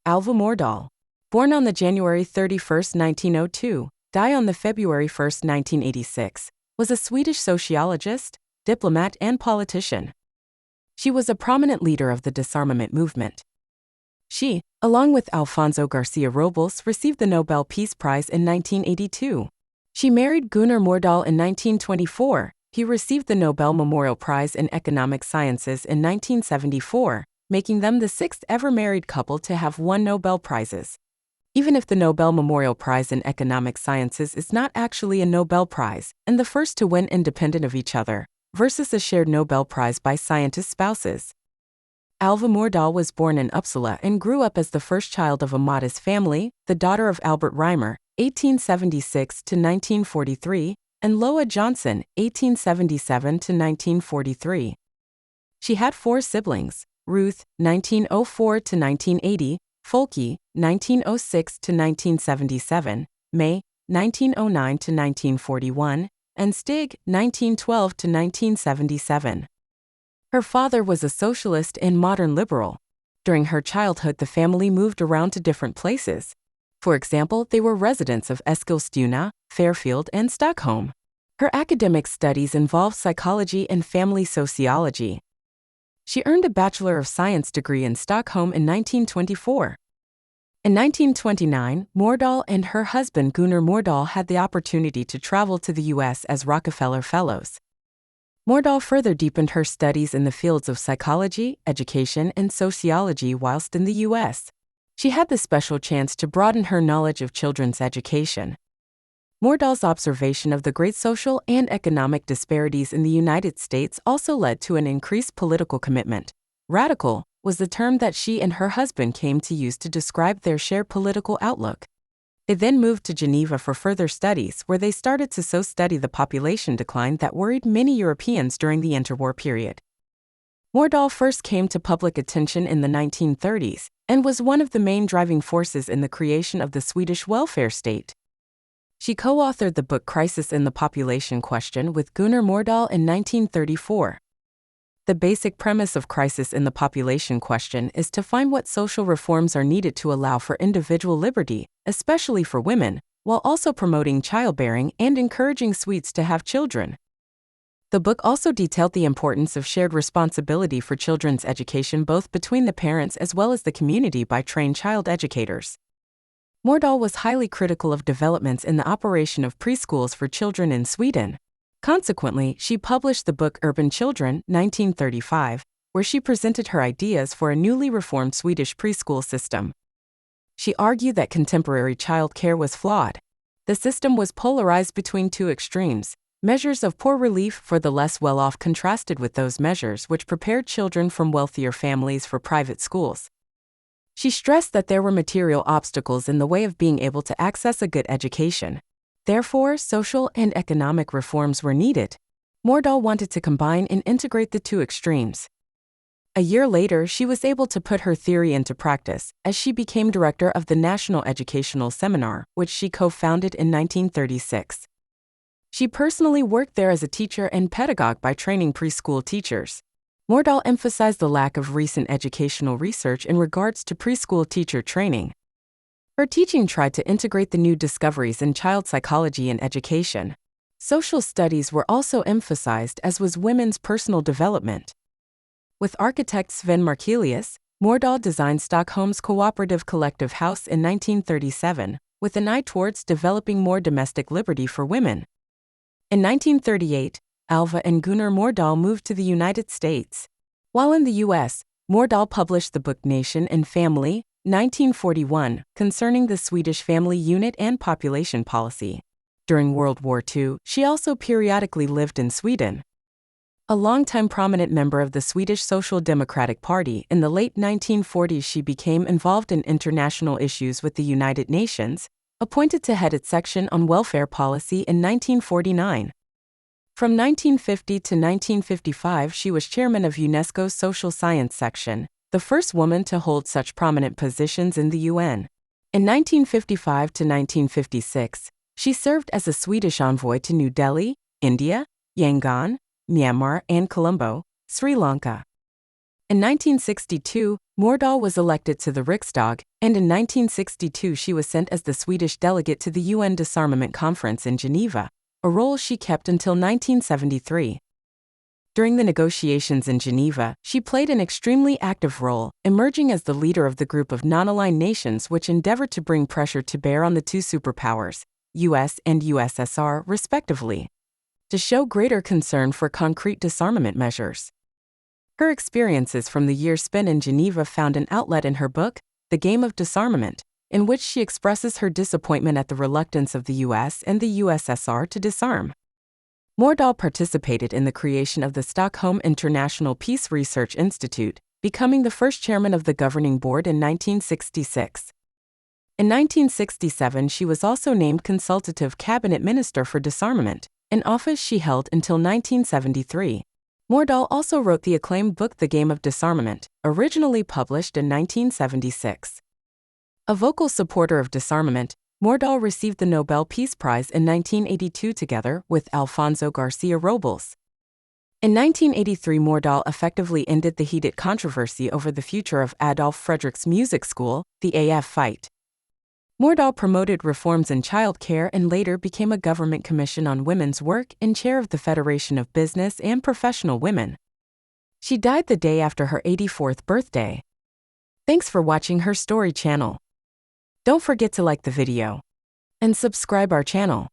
Alva Myrdal. Born on the January 31, 1902, died on the February 1, 1986, was a Swedish sociologist, diplomat and politician. She was a prominent leader of the disarmament movement. She, along with Alfonso García Robles, received the Nobel Peace Prize in 1982. She married Gunnar Myrdal in 1924. He received the Nobel Memorial Prize in Economic Sciences in 1974, making them the sixth ever married couple to have won Nobel Prizes. Even if the Nobel Memorial Prize in Economic Sciences is not actually a Nobel Prize, and the first to win independent of each other, versus a shared Nobel Prize by scientist spouses. Alva Myrdal was born in Uppsala and grew up as the first child of a modest family, the daughter of Albert Reimer, 1876 to 1943, and Loa Johnson, 1877 to 1943. She had four siblings: Ruth, 1904 to 1980, Folke, 1906 to 1977, May, 1909 to 1941, and Stig, 1912 to 1977. Her father was a socialist and modern liberal. During her childhood, the family moved around to different places. For example, they were residents of Eskilstuna, Fairfield, and Stockholm. Her academic studies involved psychology and family sociology. She earned a Bachelor of Science degree in Stockholm in 1924. In 1929, Myrdal and her husband Gunnar Myrdal had the opportunity to travel to the U.S. as Rockefeller Fellows. Myrdal further deepened her studies in the fields of psychology, education, and sociology whilst in the U.S. She had the special chance to broaden her knowledge of children's education. Myrdal's observation of the great social and economic disparities in the United States also led to an increased political commitment. Radical was the term that she and her husband came to use to describe their shared political outlook. They then moved to Geneva for further studies, where they started to study the population decline that worried many Europeans during the interwar period. Myrdal first came to public attention in the 1930s and was one of the main driving forces in the creation of the Swedish welfare state. She co-authored the book Crisis in the Population Question with Gunnar Myrdal in 1934. The basic premise of Crisis in the Population Question is to find what social reforms are needed to allow for individual liberty, especially for women, while also promoting childbearing and encouraging Swedes to have children. The book also detailed the importance of shared responsibility for children's education both between the parents as well as the community by trained child educators. Myrdal was highly critical of developments in the operation of preschools for children in Sweden. Consequently, she published the book Urban Children, 1935, where she presented her ideas for a newly reformed Swedish preschool system. She argued that contemporary child care was flawed. The system was polarized between two extremes: measures of poor relief for the less well-off contrasted with those measures which prepared children from wealthier families for private schools. She stressed that there were material obstacles in the way of being able to access a good education. Therefore, social and economic reforms were needed. Myrdal wanted to combine and integrate the two extremes. A year later, she was able to put her theory into practice, as she became director of the National Educational Seminar, which she co-founded in 1936. She personally worked there as a teacher and pedagogue by training preschool teachers. Myrdal emphasized the lack of recent educational research in regards to preschool teacher training. Her teaching tried to integrate the new discoveries in child psychology and education. Social studies were also emphasized, as was women's personal development. With architect Sven Markelius, Myrdal designed Stockholm's cooperative collective house in 1937, with an eye towards developing more domestic liberty for women. In 1938, Alva and Gunnar Myrdal moved to the United States. While in the U.S., Myrdal published the book Nation and Family, 1941, concerning the Swedish family unit and population policy. During World War II, she also periodically lived in Sweden. A longtime prominent member of the Swedish Social Democratic Party, in the late 1940s she became involved in international issues with the United Nations, appointed to head its section on welfare policy in 1949. From 1950 to 1955 she was chairman of UNESCO's Social Science Section, the first woman to hold such prominent positions in the UN. In 1955 to 1956, she served as a Swedish envoy to New Delhi, India, Yangon, Myanmar, and Colombo, Sri Lanka. In 1962, Myrdal was elected to the Riksdag, and in 1962 she was sent as the Swedish delegate to the UN Disarmament Conference in Geneva, a role she kept until 1973. During the negotiations in Geneva, she played an extremely active role, emerging as the leader of the group of non-aligned nations which endeavored to bring pressure to bear on the two superpowers, US and USSR, respectively, to show greater concern for concrete disarmament measures. Her experiences from the years spent in Geneva found an outlet in her book, The Game of Disarmament, in which she expresses her disappointment at the reluctance of the US and the USSR to disarm. Myrdal participated in the creation of the Stockholm International Peace Research Institute, becoming the first chairman of the governing board in 1966. In 1967 she was also named Consultative Cabinet Minister for Disarmament, an office she held until 1973. Myrdal also wrote the acclaimed book The Game of Disarmament, originally published in 1976. A vocal supporter of disarmament, Myrdal received the Nobel Peace Prize in 1982 together with Alfonso García Robles. In 1983 Myrdal effectively ended the heated controversy over the future of Adolf Fredrick's music school, the AF Fight. Myrdal promoted reforms in child care and later became a government commission on women's work and chair of the Federation of Business and Professional Women. She died the day after her 84th birthday. Thanks for watching HerStory channel. Don't forget to like the video and subscribe our channel.